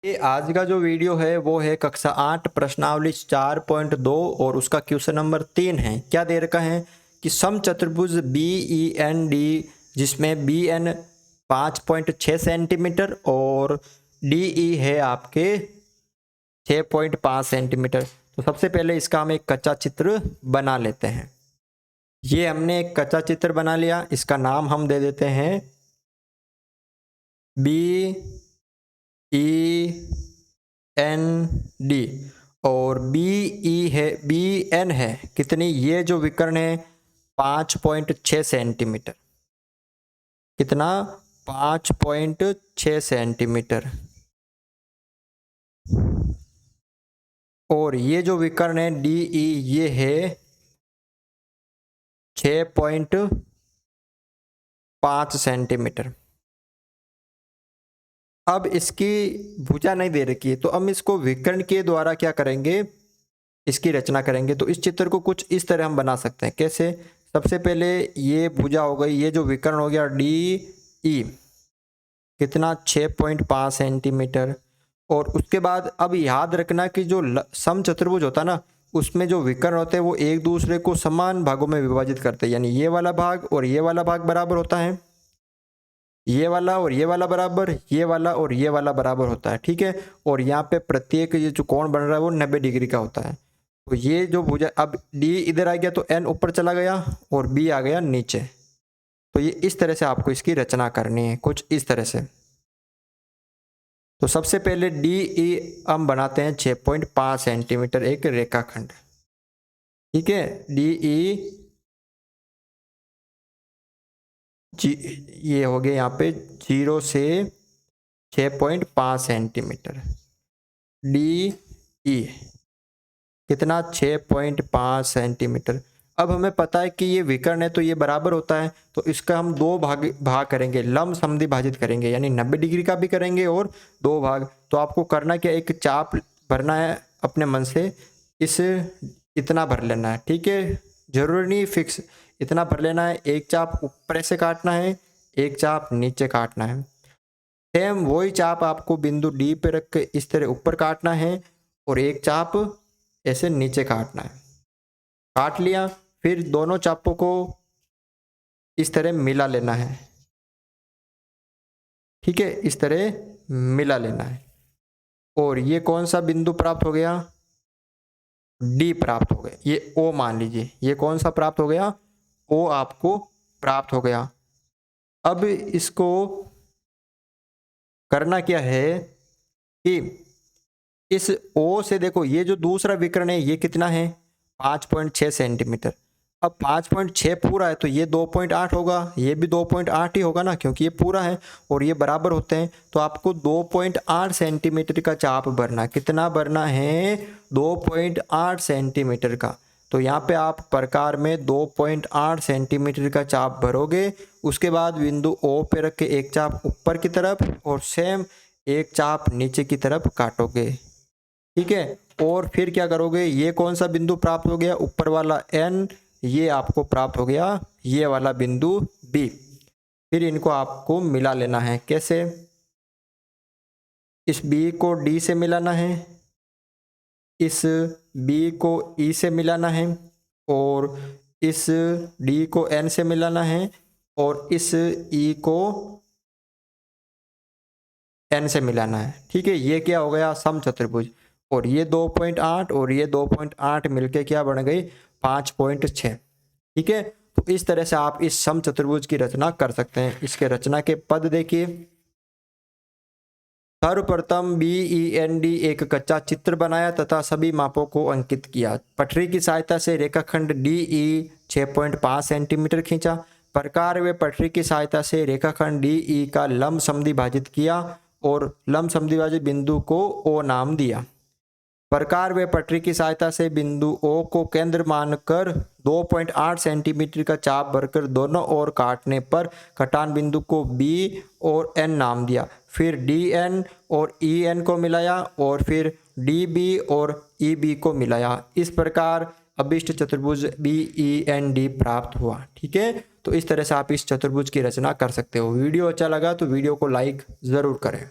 ये आज का जो वीडियो है वो है कक्षा 8 प्रश्नावली 4.2 और उसका क्वेश्चन नंबर 3 है। क्या दे रखा है कि समचतुर्भुज बी ई एन डी जिसमें बी एन 5.6 सेंटीमीटर और डी ई है आपके 6.5 सेंटीमीटर। तो सबसे पहले इसका हम एक कच्चा चित्र बना लेते हैं। ये हमने एक कच्चा चित्र बना लिया, इसका नाम हम दे देते हैं बी ई एन डी और बी ई है बी एन है कितनी, ये जो विकर्ण है 5.6 सेंटीमीटर। कितना? 5.6 सेंटीमीटर। और ये जो विकर्ण है डी ई ये है 6.5 सेंटीमीटर। अब इसकी भुजा नहीं दे रखी है तो हम इसको विकर्ण के द्वारा क्या करेंगे, इसकी रचना करेंगे। तो इस चित्र को कुछ इस तरह हम बना सकते हैं। कैसे? सबसे पहले ये भुजा हो गई, ये जो विकर्ण हो गया डी ई कितना 6.5 सेंटीमीटर। और उसके बाद अब याद रखना कि जो समचतुर्भुज होता है ना, उसमें जो विकर्ण होते हैं वो एक दूसरे को समान भागों में विभाजित करते हैं, यानी ये वाला भाग और ये वाला भाग बराबर होता है, ये वाला और ये वाला बराबर, ये वाला और ये वाला बराबर होता है। ठीक है। और यहाँ पे प्रत्येक ये जो कोण बन रहा है वो 90 डिग्री का होता है। तो ये जो भुजा, अब डी इधर आ गया तो एन ऊपर चला गया और बी आ गया नीचे। तो ये इस तरह से आपको इसकी रचना करनी है, कुछ इस तरह से। तो सबसे पहले डी ई हम बनाते हैं 6.5 सेंटीमीटर एक रेखाखंड। ठीक है। डी ई ये हो गया यहाँ पे 0 से 6.5 सेंटीमीटर। डी ई कितना? 6.5 सेंटीमीटर। अब हमें पता है कि ये विकर्ण है तो ये बराबर होता है, तो इसका हम दो भाग करेंगे, लंब समद्वि भाजित करेंगे, यानी 90 डिग्री का भी करेंगे और दो भाग। तो आपको करना क्या, एक चाप भरना है अपने मन से, इस इतना भर लेना है। ठीक है। जरूरी नहीं फिक्स, इतना भर लेना है। एक चाप ऊपर से काटना है, एक चाप नीचे काटना है। सेम वही चाप आपको बिंदु डी पे रख के इस तरह ऊपर काटना है और एक चाप ऐसे नीचे काटना है। काट लिया, फिर दोनों चापों को इस तरह मिला लेना है। ठीक है, इस तरह मिला लेना है। और ये कौन सा बिंदु प्राप्त हो गया? डी प्राप्त हो गया। ये ओ मान लीजिए, ये कौन सा प्राप्त हो गया? ओ आपको प्राप्त हो गया। अब इसको करना क्या है कि इस ओ से देखो, ये जो दूसरा विकर्ण है ये कितना है? 5.6 सेंटीमीटर। अब 5.6 पूरा है तो ये 2.8 होगा, ये भी 2.8 ही होगा ना, क्योंकि ये पूरा है और ये बराबर होते हैं। तो आपको 2.8 सेंटीमीटर का चाप भरना। कितना भरना है? 2.8 सेंटीमीटर का। तो यहाँ पे आप प्रकार में 2.8 सेंटीमीटर का चाप भरोगे। उसके बाद बिंदु ओ पे रख के एक चाप ऊपर की तरफ और सेम एक चाप नीचे की तरफ काटोगे। ठीक है। और फिर क्या करोगे, ये कौन सा बिंदु प्राप्त हो गया? ऊपर वाला एन, ये आपको प्राप्त हो गया ये वाला बिंदु बी। फिर इनको आपको मिला लेना है। कैसे? इस बी को डी से मिलाना है, इस बी को ई से मिलाना है, और इस डी को एन से मिलाना है, और इस ई को एन से मिलाना है। ठीक है। ये क्या हो गया? समचतुर्भुज। और ये 2.8 और ये 2.8 मिलके क्या बन गई? 5.6। ठीक है। तो इस तरह से आप इस समचतुर्भुज की रचना कर सकते हैं। इसके रचना के पद देखिए। सर्वप्रथम बी ई एन डी एक कच्चा चित्र बनाया तथा सभी मापों को अंकित किया। पटरी की सहायता से रेखाखंड डी ई 6.5 सेंटीमीटर खींचा। प्रकार व पटरी की सहायता से रेखाखंड डी ई का लंब समद्वि भाजित किया और लंब समद्विभाजित बिंदु को ओ नाम दिया। प्रकार व पटरी की सहायता से बिंदु ओ को केंद्र मानकर 2.8 सेंटीमीटर का चाप भरकर दोनों ओर काटने पर कटान बिंदु को बी और एन नाम दिया। फिर डी एन और ई एन को मिलाया और फिर डी बी और ई बी को मिलाया। इस प्रकार अभिष्ट चतुर्भुज बी ई एन डी प्राप्त हुआ। ठीक है। तो इस तरह से आप इस चतुर्भुज की रचना कर सकते हो। वीडियो अच्छा लगा तो वीडियो को लाइक ज़रूर करें।